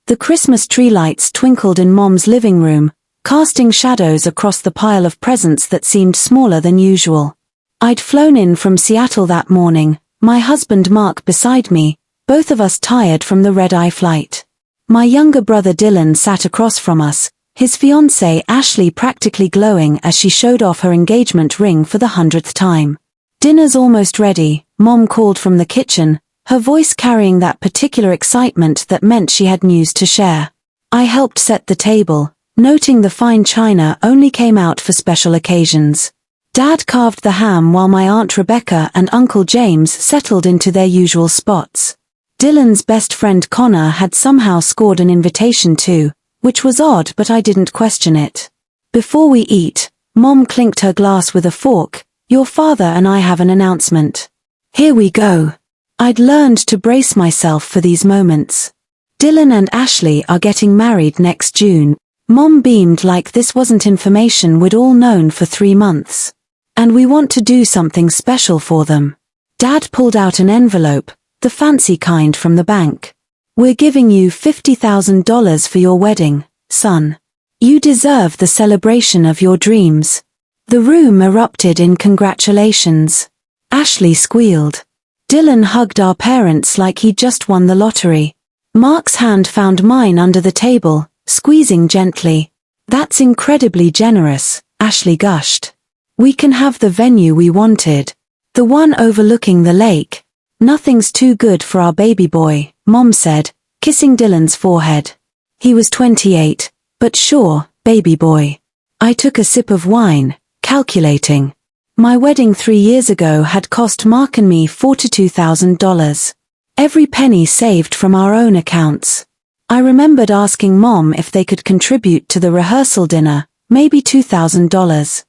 The Christmas tree lights twinkled in Mom's living room, casting shadows across the pile of presents that seemed smaller than usual. I'd flown in from Seattle that morning, my husband Mark beside me, both of us tired from the red-eye flight. My younger brother Dylan sat across from us, his fiancée Ashley practically glowing as she showed off her engagement ring for the 100th time. "Dinner's almost ready," Mom called from the kitchen, her voice carrying that particular excitement that meant she had news to share. I helped set the table, noting the fine china only came out for special occasions. Dad carved the ham while my Aunt Rebecca and Uncle James settled into their usual spots. Dylan's best friend Connor had somehow scored an invitation too, which was odd, but I didn't question it. Before we eat, Mom clinked her glass with a fork. "Your father and I have an announcement." Here we go. I'd learned to brace myself for these moments. Dylan and Ashley are getting married next June. Mom beamed like this wasn't information we'd all known for 3 months. "And we want to do something special for them." Dad pulled out an envelope, the fancy kind from the bank. "We're giving you $50,000 for your wedding, son. You deserve the celebration of your dreams." The room erupted in congratulations. Ashley squealed. Dylan hugged our parents like he'd just won the lottery. Mark's hand found mine under the table, squeezing gently. "That's incredibly generous," Ashley gushed. "We can have the venue we wanted. The one overlooking the lake. Nothing's too good for our baby boy," Mom said, kissing Dylan's forehead. He was 28, but sure, baby boy. I took a sip of wine, calculating. My wedding 3 years ago had cost Mark and me $42,000. Every penny saved from our own accounts. I remembered asking Mom if they could contribute to the rehearsal dinner, maybe $2,000.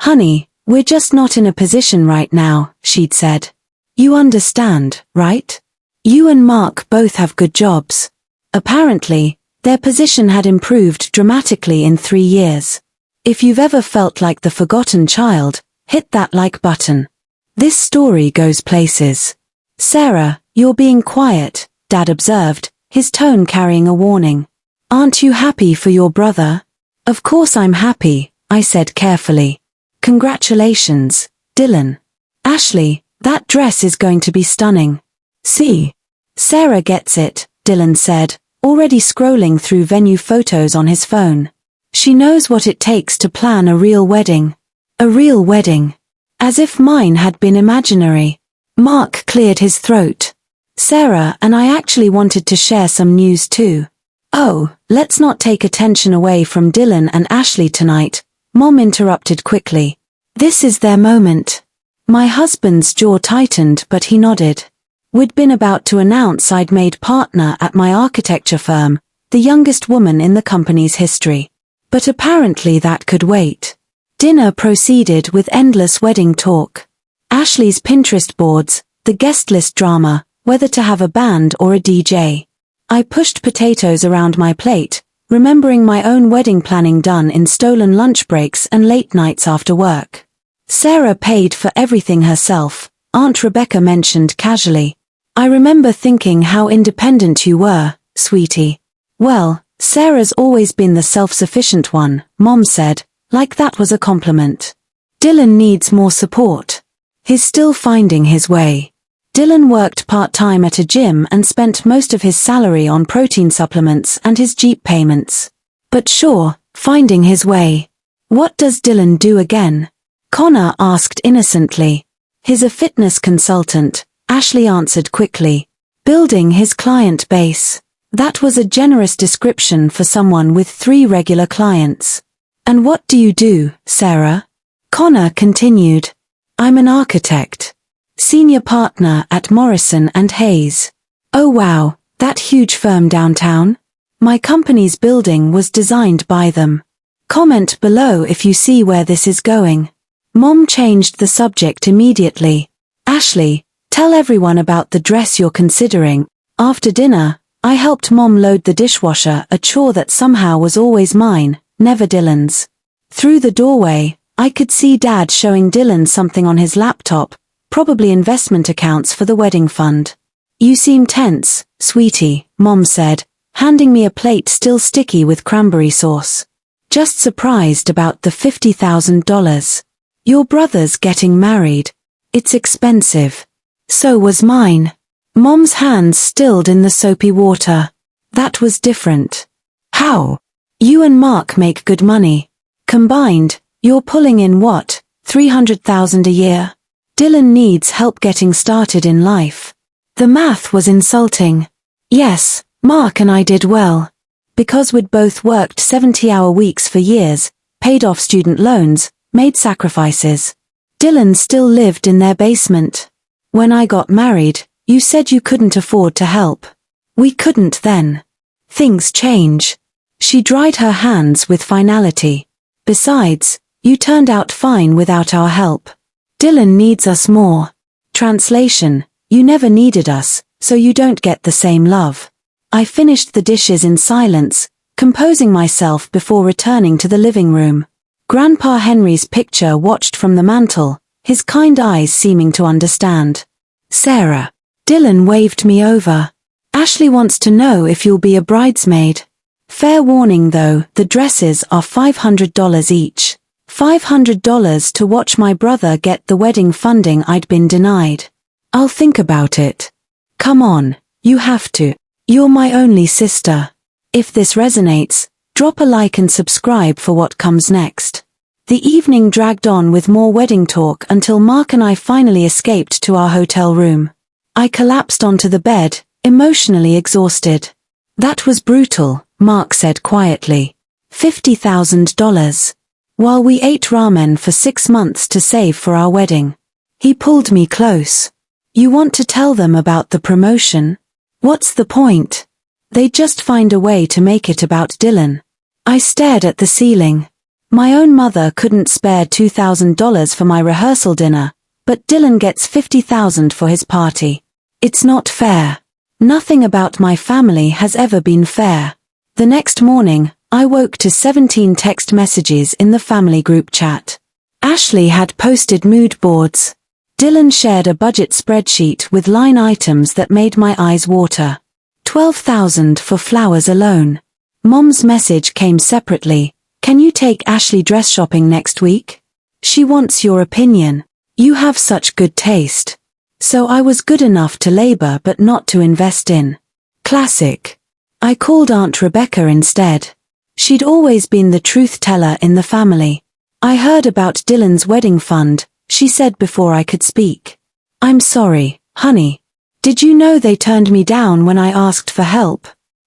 "Honey, we're just not in a position right now," she'd said. "You understand, right? You and Mark both have good jobs." Apparently, their position had improved dramatically in 3 years. If you've ever felt like the forgotten child, hit that like button. This story goes places. "Sarah, you're being quiet," Dad observed, his tone carrying a warning. "Aren't you happy for your brother?" "Of course I'm happy," I said carefully. "Congratulations, Dylan. Ashley, that dress is going to be stunning." "See? Sarah gets it," Dylan said, already scrolling through venue photos on his phone. "She knows what it takes to plan a real wedding." A real wedding. As if mine had been imaginary. Mark cleared his throat. "Sarah and I actually wanted to share some news too." "Oh, let's not take attention away from Dylan and Ashley tonight," Mom interrupted quickly. "This is their moment." My husband's jaw tightened, but he nodded. We'd been about to announce I'd made partner at my architecture firm, the youngest woman in the company's history. But apparently that could wait. Dinner proceeded with endless wedding talk. Ashley's Pinterest boards, the guest list drama, whether to have a band or a DJ. I pushed potatoes around my plate, remembering my own wedding planning done in stolen lunch breaks and late nights after work. Sarah paid for everything herself, Aunt Rebecca mentioned casually. "I remember thinking how independent you were, sweetie." "Well, Sarah's always been the self-sufficient one," Mom said, like that was a compliment. "Dylan needs more support. He's still finding his way." Dylan worked part-time at a gym and spent most of his salary on protein supplements and his Jeep payments. But sure, finding his way. "What does Dylan do again?" Connor asked innocently. "He's a fitness consultant," Ashley answered quickly. "Building his client base." That was a generous description for someone with 3 regular clients. "And what do you do, Sarah?" Connor continued. "I'm an architect. Senior partner at Morrison and Hayes." "Oh wow, that huge firm downtown?" "My company's building was designed by them." Comment below if you see where this is going. Mom changed the subject immediately. "Ashley, tell everyone about the dress you're considering." After dinner, I helped Mom load the dishwasher, a chore that somehow was always mine, never Dylan's. Through the doorway, I could see Dad showing Dylan something on his laptop, probably investment accounts for the wedding fund. You seem tense, sweetie, Mom said, handing me a plate still sticky with cranberry sauce. Just surprised about the $50,000. Your brother's getting married. It's expensive. So was mine. Mom's hands stilled in the soapy water. That was different. How? You and Mark make good money. Combined, you're pulling in what, $300,000 a year? Dylan needs help getting started in life. The math was insulting. Yes, Mark and I did well. Because we'd both worked 70-hour weeks for years, paid off student loans, made sacrifices. Dylan still lived in their basement. When I got married, you said you couldn't afford to help. We couldn't then. Things change. She dried her hands with finality. Besides, you turned out fine without our help. Dylan needs us more. Translation, you never needed us, so you don't get the same love. I finished the dishes in silence, composing myself before returning to the living room. Grandpa Henry's picture watched from the mantel, his kind eyes seeming to understand. Sarah. Dylan waved me over. Ashley wants to know if you'll be a bridesmaid. Fair warning though, the dresses are $500 each. $500 to watch my brother get the wedding funding I'd been denied. I'll think about it. Come on, you have to. You're my only sister. If this resonates, drop a like and subscribe for what comes next. The evening dragged on with more wedding talk until Mark and I finally escaped to our hotel room. I collapsed onto the bed, emotionally exhausted. That was brutal, Mark said quietly. $50,000. While we ate ramen for 6 months to save for our wedding. He pulled me close. You want to tell them about the promotion? What's the point? They just find a way to make it about Dylan. I stared at the ceiling. My own mother couldn't spare $2,000 for my rehearsal dinner, but Dylan gets $50,000 for his party. It's not fair. Nothing about my family has ever been fair. The next morning, I woke to 17 text messages in the family group chat. Ashley had posted mood boards. Dylan shared a budget spreadsheet with line items that made my eyes water. $12,000 for flowers alone. Mom's message came separately. Can you take Ashley dress shopping next week? She wants your opinion. You have such good taste. So I was good enough to labor but not to invest in. Classic. I called Aunt Rebecca instead. She'd always been the truth teller in the family. I heard about Dylan's wedding fund, she said before I could speak. I'm sorry, honey. Did you know they turned me down when I asked for help?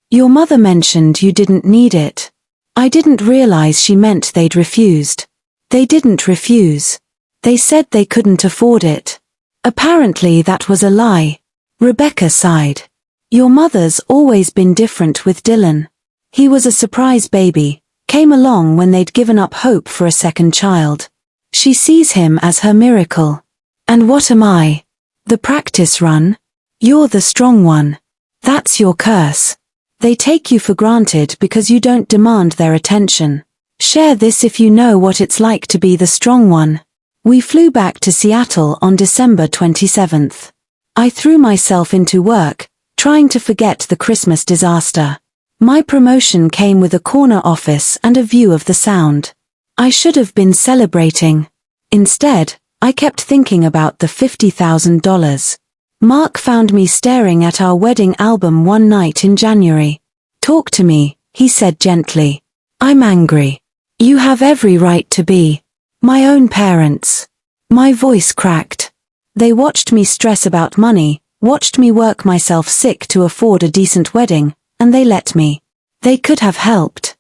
Your mother mentioned you didn't need it. I didn't realize she meant they'd refused. They didn't refuse. They said they couldn't afford it. Apparently that was a lie. Rebecca sighed. Your mother's always been different with Dylan. He was a surprise baby, came along when they'd given up hope for a second child. She sees him as her miracle. And what am I? The practice run? You're the strong one. That's your curse. They take you for granted because you don't demand their attention. Share this if you know what it's like to be the strong one. We flew back to Seattle on December 27th. I threw myself into work, trying to forget the Christmas disaster. My promotion came with a corner office and a view of the Sound. I should have been celebrating. Instead, I kept thinking about the $50,000. Mark found me staring at our wedding album one night in January. Talk to me, he said gently. I'm angry. You have every right to be. My own parents. My voice cracked. They watched me stress about money, watched me work myself sick to afford a decent wedding, and they let me. They could have helped.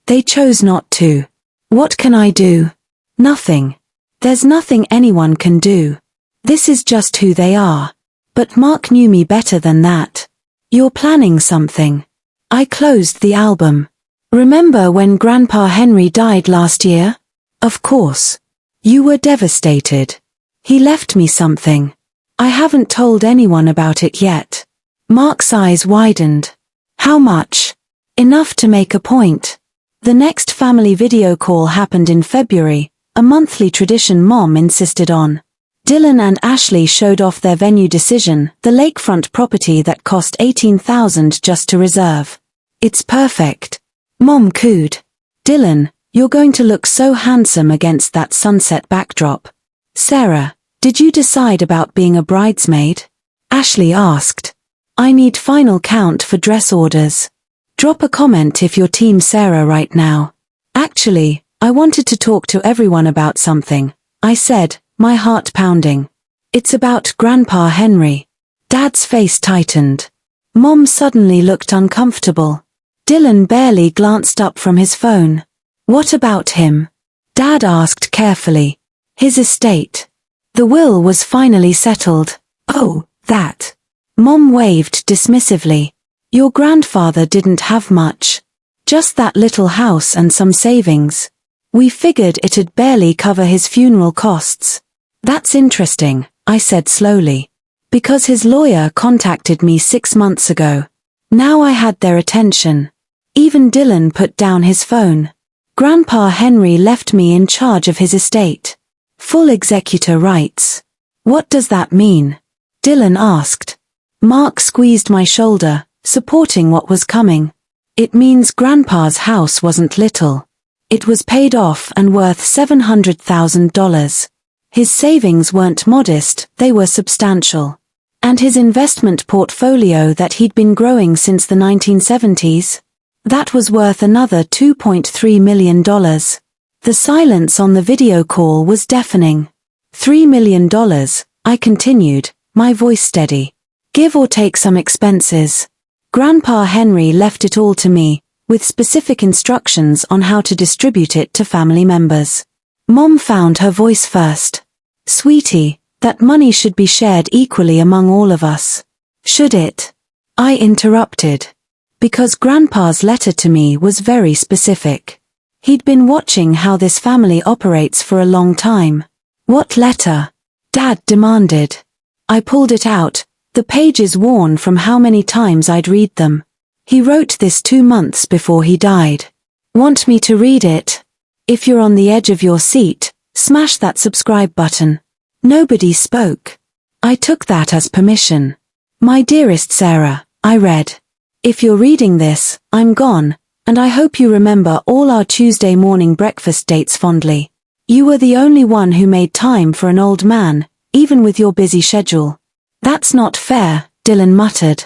They chose not to. What can I do? Nothing. There's nothing anyone can do. This is just who they are. But Mark knew me better than that. You're planning something. I closed the album. Remember when Grandpa Henry died last year? Of course. You were devastated. He left me something. I haven't told anyone about it yet. Mark's eyes widened. How much? Enough to make a point. The next family video call happened in February, a monthly tradition Mom insisted on. Dylan and Ashley showed off their venue decision, the lakefront property that cost $18,000 just to reserve. It's perfect. Mom cooed. Dylan, you're going to look so handsome against that sunset backdrop. Sarah, did you decide about being a bridesmaid? Ashley asked. I need final count for dress orders. Drop a comment if you're Team Sarah right now. Actually, I wanted to talk to everyone about something, I said, my heart pounding. It's about Grandpa Henry. Dad's face tightened. Mom suddenly looked uncomfortable. Dylan barely glanced up from his phone. What about him? Dad asked carefully. His estate. The will was finally settled. Oh, that. Mom waved dismissively. Your grandfather didn't have much. Just that little house and some savings. We figured it'd barely cover his funeral costs. That's interesting, I said slowly. Because his lawyer contacted me 6 months ago. Now I had their attention. Even Dylan put down his phone. Grandpa Henry left me in charge of his estate. Full executor rights. What does that mean? Dylan asked. Mark squeezed my shoulder, supporting what was coming. It means Grandpa's house wasn't little. It was paid off and worth $700,000. His savings weren't modest, they were substantial. And his investment portfolio that he'd been growing since the 1970s? That was worth another $2.3 million. The silence on the video call was deafening. $3 million, I continued, my voice steady. Give or take some expenses. Grandpa Henry left it all to me, with specific instructions on how to distribute it to family members. Mom found her voice first. Sweetie, that money should be shared equally among all of us. Should it? I interrupted. Because Grandpa's letter to me was very specific. He'd been watching how this family operates for a long time. What letter? Dad demanded. I pulled it out, the pages worn from how many times I'd read them. He wrote this 2 months before he died. Want me to read it? If you're on the edge of your seat, smash that subscribe button. Nobody spoke. I took that as permission. My dearest Sarah, I read. If you're reading this, I'm gone, and I hope you remember all our Tuesday morning breakfast dates fondly. You were the only one who made time for an old man, even with your busy schedule. That's not fair, Dylan muttered.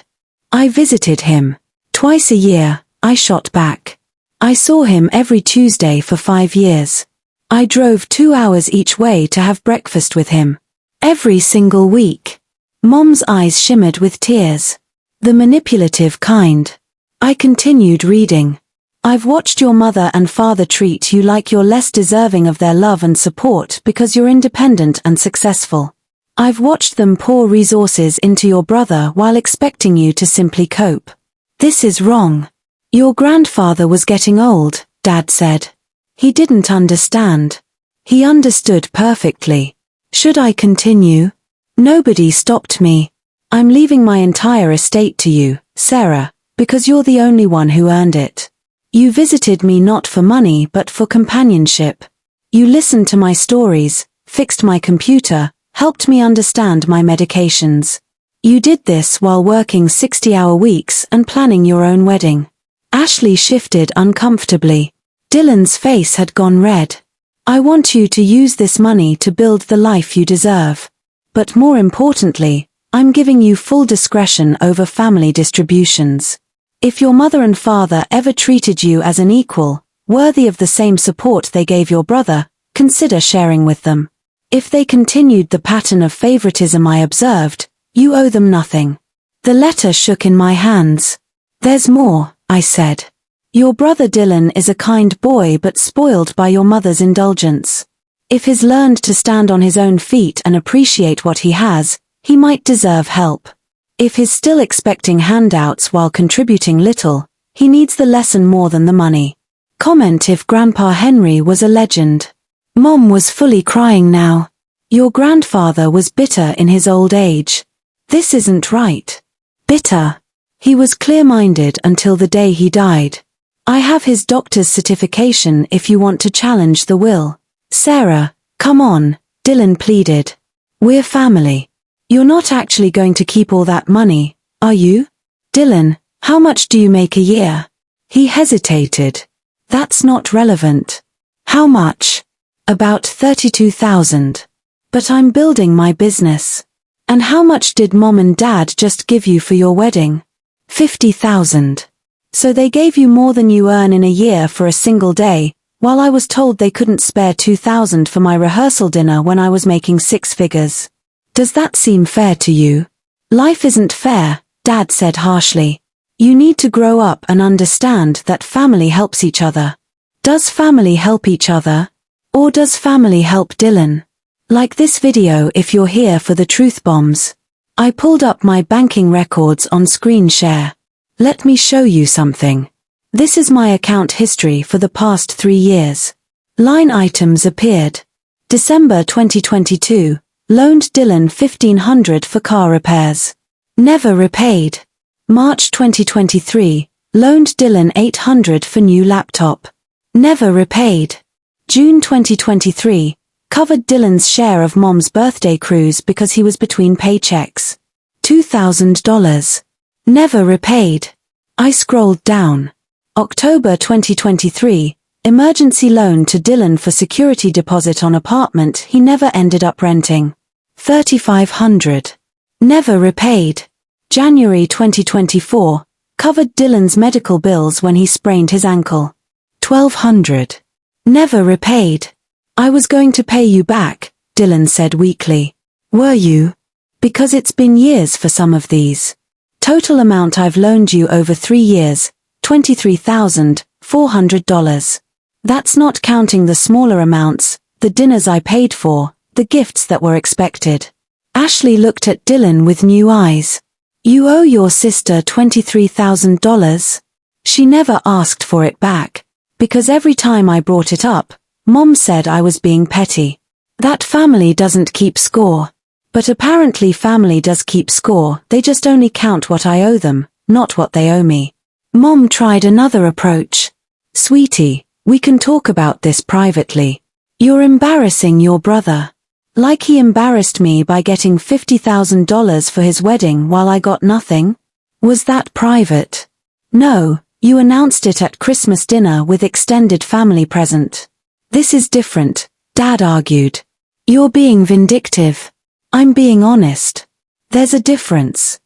I visited him. Twice a year, I shot back. I saw him every Tuesday for 5 years. I drove 2 hours each way to have breakfast with him. Every single week. Mom's eyes shimmered with tears. The manipulative kind. I continued reading. I've watched your mother and father treat you like you're less deserving of their love and support because you're independent and successful. I've watched them pour resources into your brother while expecting you to simply cope. This is wrong. Your grandfather was getting old, Dad said. He didn't understand. He understood perfectly. Should I continue? Nobody stopped me. I'm leaving my entire estate to you, Sarah, because you're the only one who earned it. You visited me not for money but for companionship. You listened to my stories, fixed my computer, helped me understand my medications. You did this while working 60-hour weeks and planning your own wedding. Ashley shifted uncomfortably. Dylan's face had gone red. I want you to use this money to build the life you deserve. But more importantly, I'm giving you full discretion over family distributions. If your mother and father ever treated you as an equal, worthy of the same support they gave your brother, consider sharing with them. If they continued the pattern of favoritism I observed, you owe them nothing. The letter shook in my hands. There's more, I said. Your brother Dylan is a kind boy but spoiled by your mother's indulgence. If he's learned to stand on his own feet and appreciate what he has, he might deserve help. If he's still expecting handouts while contributing little, he needs the lesson more than the money. Comment if Grandpa Henry was a legend. Mom was fully crying now. Your grandfather was bitter in his old age. This isn't right. Bitter. He was clear-minded until the day he died. I have his doctor's certification if you want to challenge the will. Sarah, come on, Dylan pleaded. We're family. You're not actually going to keep all that money, are you? Dylan, how much do you make a year? He hesitated. That's not relevant. How much? About $32,000. But I'm building my business. And how much did Mom and Dad just give you for your wedding? $50,000. So they gave you more than you earn in a year for a single day, while I was told they couldn't spare $2,000 for my rehearsal dinner when I was making six figures. Does that seem fair to you? Life isn't fair, Dad said harshly. You need to grow up and understand that family helps each other. Does family help each other? Or does family help Dylan? Like this video if you're here for the truth bombs. I pulled up my banking records on screen share. Let me show you something. This is my account history for the past 3 years. Line items appeared. December 2022, loaned Dylan $1,500 for car repairs. Never repaid. March 2023, loaned Dylan $800 for new laptop. Never repaid. June 2023, covered Dylan's share of Mom's birthday cruise because he was between paychecks. $2,000. Never repaid. I scrolled down. October 2023, emergency loan to Dylan for security deposit on apartment he never ended up renting. $3,500. Never repaid. January 2024, covered Dylan's medical bills when he sprained his ankle. $1,200. Never repaid. I was going to pay you back, Dylan said weakly. Were you? Because it's been years for some of these. Total amount I've loaned you over 3 years, $23,400. That's not counting the smaller amounts, the dinners I paid for, the gifts that were expected. Ashley looked at Dylan with new eyes. You owe your sister $23,000? She never asked for it back, because every time I brought it up, Mom said I was being petty. That family doesn't keep score. But apparently family does keep score, they just only count what I owe them, not what they owe me. Mom tried another approach. Sweetie, we can talk about this privately. You're embarrassing your brother. Like he embarrassed me by getting $50,000 for his wedding while I got nothing? Was that private? No, you announced it at Christmas dinner with extended family present. This is different, Dad argued. You're being vindictive. I'm being honest. There's a difference.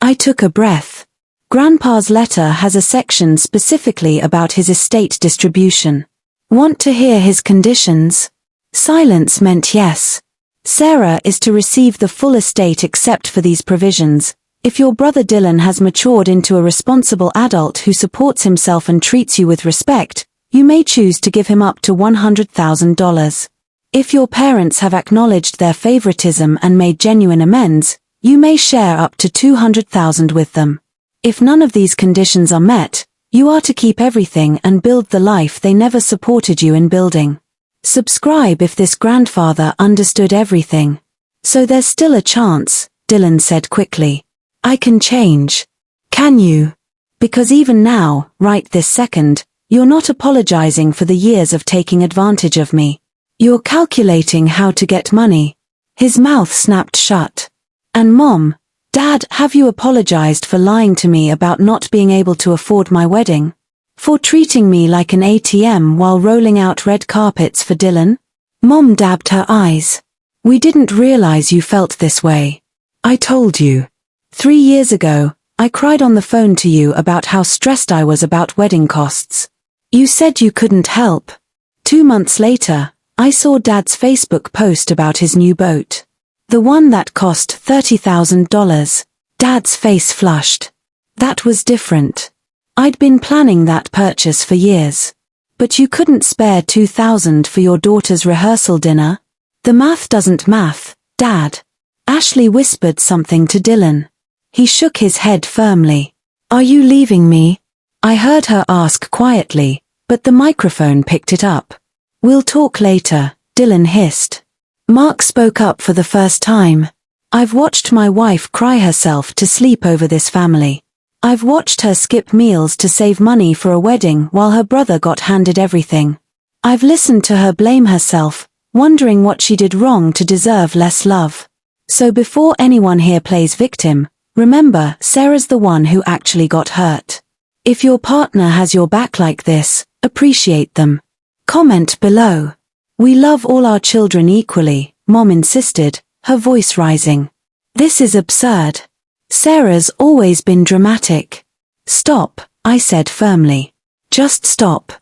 I took a breath. Grandpa's letter has a section specifically about his estate distribution. Want to hear his conditions? Silence meant yes. Sarah is to receive the full estate except for these provisions. If your brother Dylan has matured into a responsible adult who supports himself and treats you with respect, you may choose to give him up to $100,000. If your parents have acknowledged their favoritism and made genuine amends, you may share up to $200,000 with them. If none of these conditions are met, you are to keep everything and build the life they never supported you in building. Subscribe if this grandfather understood everything. So there's still a chance, Dylan said quickly. I can change. Can you? Because even now, right this second, you're not apologizing for the years of taking advantage of me. You're calculating how to get money. His mouth snapped shut. And Mom, Dad, have you apologized for lying to me about not being able to afford my wedding? For treating me like an ATM while rolling out red carpets for Dylan? Mom dabbed her eyes. We didn't realize you felt this way. I told you. 3 years ago, I cried on the phone to you about how stressed I was about wedding costs. You said you couldn't help. 2 months later, I saw Dad's Facebook post about his new boat. The one that cost $30,000. Dad's face flushed. That was different. I'd been planning that purchase for years. But you couldn't spare $2,000 for your daughter's rehearsal dinner? The math doesn't math, Dad. Ashley whispered something to Dylan. He shook his head firmly. Are you leaving me? I heard her ask quietly, but the microphone picked it up. We'll talk later, Dylan hissed. Mark spoke up for the first time. I've watched my wife cry herself to sleep over this family. I've watched her skip meals to save money for a wedding while her brother got handed everything. I've listened to her blame herself, wondering what she did wrong to deserve less love. So before anyone here plays victim, remember, Sarah's the one who actually got hurt. If your partner has your back like this, appreciate them. Comment below. We love all our children equally, Mom insisted, her voice rising. This is absurd. Sarah's always been dramatic. Stop, I said firmly. Just stop.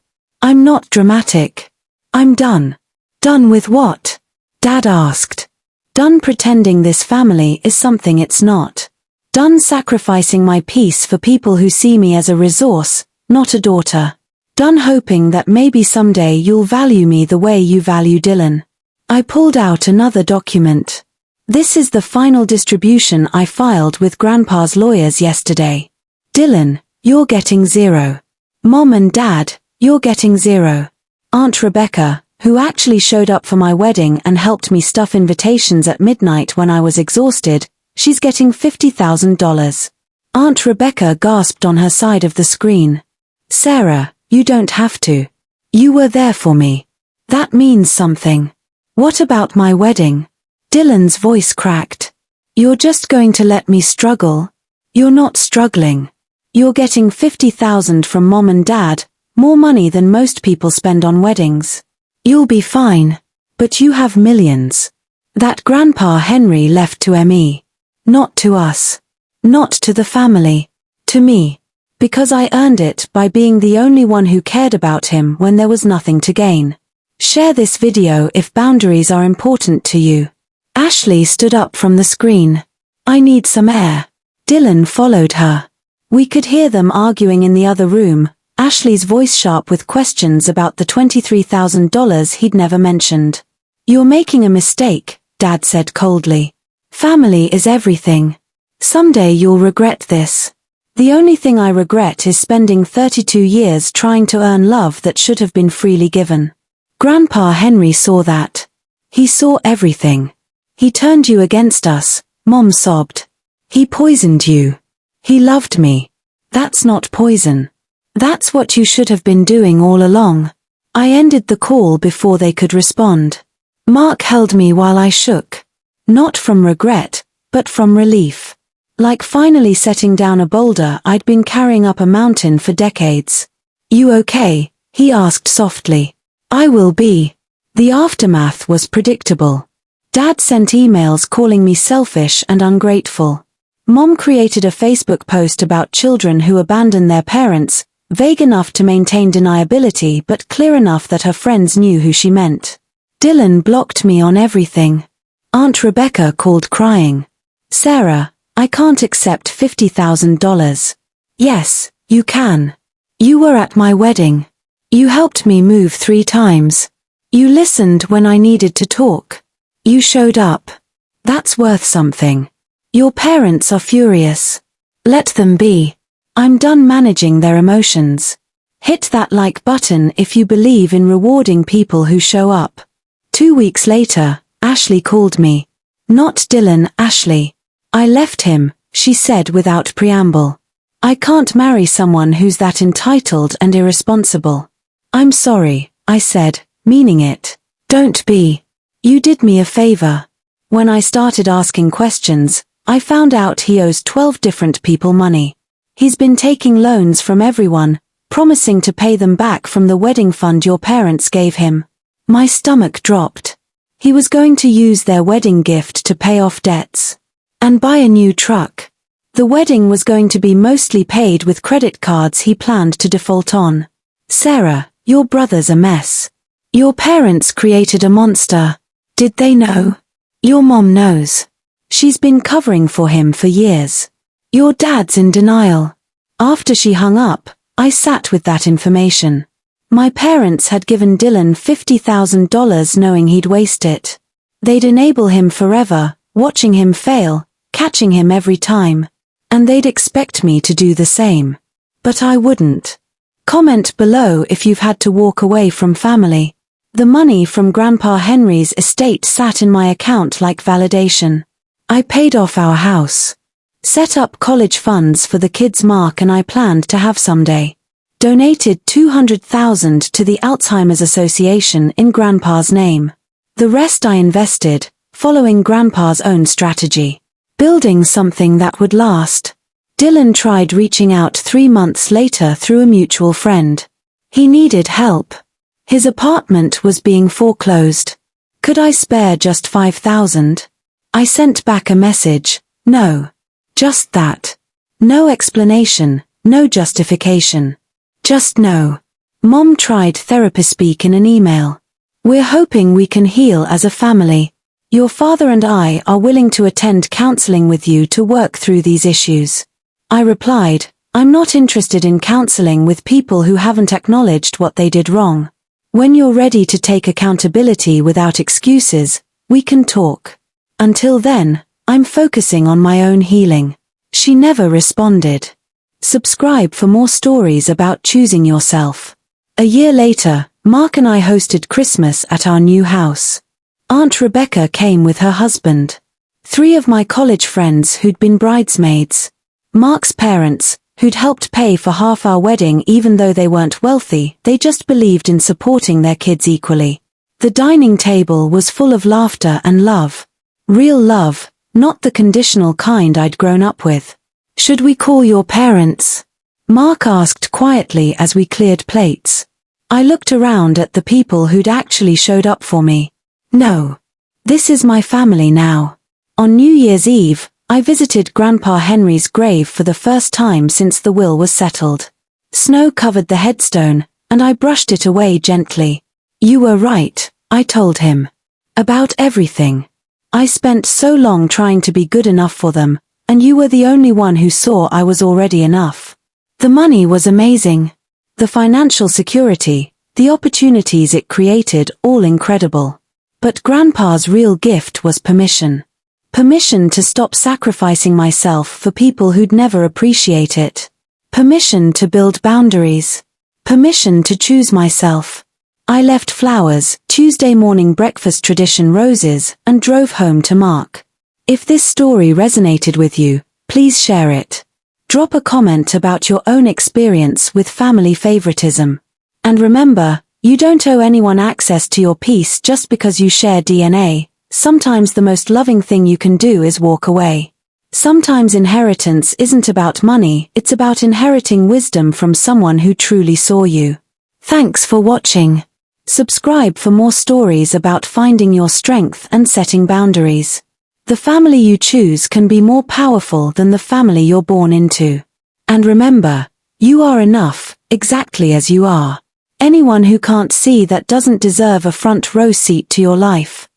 I'm not dramatic. I'm done. Done with what? Dad asked. Done pretending this family is something it's not. Done sacrificing my peace for people who see me as a resource, not a daughter. Done hoping that maybe someday you'll value me the way you value Dylan. I pulled out another document. This is the final distribution I filed with Grandpa's lawyers yesterday. Dylan, you're getting 0. Mom and Dad, you're getting 0. Aunt Rebecca, who actually showed up for my wedding and helped me stuff invitations at midnight when I was exhausted, she's getting $50,000. Aunt Rebecca gasped on her side of the screen. Sarah, you don't have to. You were there for me. That means something. What about my wedding? Dylan's voice cracked. You're just going to let me struggle? You're not struggling. You're getting $50,000 from Mom and Dad, more money than most people spend on weddings. You'll be fine. But you have millions. That Grandpa Henry left to me. Not to us. Not to the family. To me. Because I earned it by being the only one who cared about him when there was nothing to gain. Share this video if boundaries are important to you. Ashley stood up from the screen. I need some air. Dylan followed her. We could hear them arguing in the other room, Ashley's voice sharp with questions about the $23,000 he'd never mentioned. You're making a mistake, Dad said coldly. Family is everything. Someday you'll regret this. The only thing I regret is spending 32 years trying to earn love that should have been freely given. Grandpa Henry saw that. He saw everything. He turned you against us, Mom sobbed. He poisoned you. He loved me. That's not poison. That's what you should have been doing all along. I ended the call before they could respond. Mark held me while I shook. Not from regret, but from relief. Like finally setting down a boulder I'd been carrying up a mountain for decades. You okay? He asked softly. I will be. The aftermath was predictable. Dad sent emails calling me selfish and ungrateful. Mom created a Facebook post about children who abandon their parents, vague enough to maintain deniability but clear enough that her friends knew who she meant. Dylan blocked me on everything. Aunt Rebecca called crying. Sarah, I can't accept $50,000. Yes, you can. You were at my wedding. You helped me move 3 times. You listened when I needed to talk. You showed up. That's worth something. Your parents are furious. Let them be. I'm done managing their emotions. Hit that like button if you believe in rewarding people who show up. 2 weeks later, Ashley called me. Not Dylan, Ashley. I left him, she said without preamble. I can't marry someone who's that entitled and irresponsible. I'm sorry, I said, meaning it. Don't be. You did me a favor. When I started asking questions, I found out he owes 12 different people money. He's been taking loans from everyone, promising to pay them back from the wedding fund your parents gave him. My stomach dropped. He was going to use their wedding gift to pay off debts. And buy a new truck. The wedding was going to be mostly paid with credit cards he planned to default on. Sarah, your brother's a mess. Your parents created a monster. Did they know? Your mom knows. She's been covering for him for years. Your dad's in denial. After she hung up, I sat with that information. My parents had given Dylan $50,000 knowing he'd waste it. They'd enable him forever, watching him fail, catching him every time. And they'd expect me to do the same. But I wouldn't. Comment below if you've had to walk away from family. The money from Grandpa Henry's estate sat in my account like validation. I paid off our house. Set up college funds for the kids Mark and I planned to have someday. Donated $200,000 to the Alzheimer's Association in Grandpa's name. The rest I invested, following Grandpa's own strategy. Building something that would last. Dylan tried reaching out 3 months later through a mutual friend. He needed help. His apartment was being foreclosed. Could I spare just $5,000? I sent back a message, no. Just that. No explanation, no justification. Just no. Mom tried therapy speak in an email. We're hoping we can heal as a family. Your father and I are willing to attend counseling with you to work through these issues. I replied, I'm not interested in counseling with people who haven't acknowledged what they did wrong. When you're ready to take accountability without excuses, we can talk. Until then, I'm focusing on my own healing. She never responded. Subscribe for more stories about choosing yourself. A year later, Mark and I hosted Christmas at our new house. Aunt Rebecca came with her husband. 3 of my college friends who'd been bridesmaids. Mark's parents, who'd helped pay for half our wedding even though they weren't wealthy, they just believed in supporting their kids equally. The dining table was full of laughter and love. Real love, not the conditional kind I'd grown up with. Should we call your parents? Mark asked quietly as we cleared plates. I looked around at the people who'd actually showed up for me. No. This is my family now. On New Year's Eve, I visited Grandpa Henry's grave for the first time since the will was settled. Snow covered the headstone, and I brushed it away gently. You were right, I told him. About everything. I spent so long trying to be good enough for them, and you were the only one who saw I was already enough. The money was amazing. The financial security, the opportunities it created, all incredible. But Grandpa's real gift was permission. Permission to stop sacrificing myself for people who'd never appreciate it. Permission to build boundaries. Permission to choose myself. I left flowers, Tuesday morning breakfast tradition roses, and drove home to Mark. If this story resonated with you, please share it. Drop a comment about your own experience with family favoritism. And remember, you don't owe anyone access to your peace just because you share DNA. Sometimes the most loving thing you can do is walk away. Sometimes inheritance isn't about money, it's about inheriting wisdom from someone who truly saw you. Thanks for watching. Subscribe for more stories about finding your strength and setting boundaries. The family you choose can be more powerful than the family you're born into. And remember, you are enough, exactly as you are. Anyone who can't see that doesn't deserve a front row seat to your life.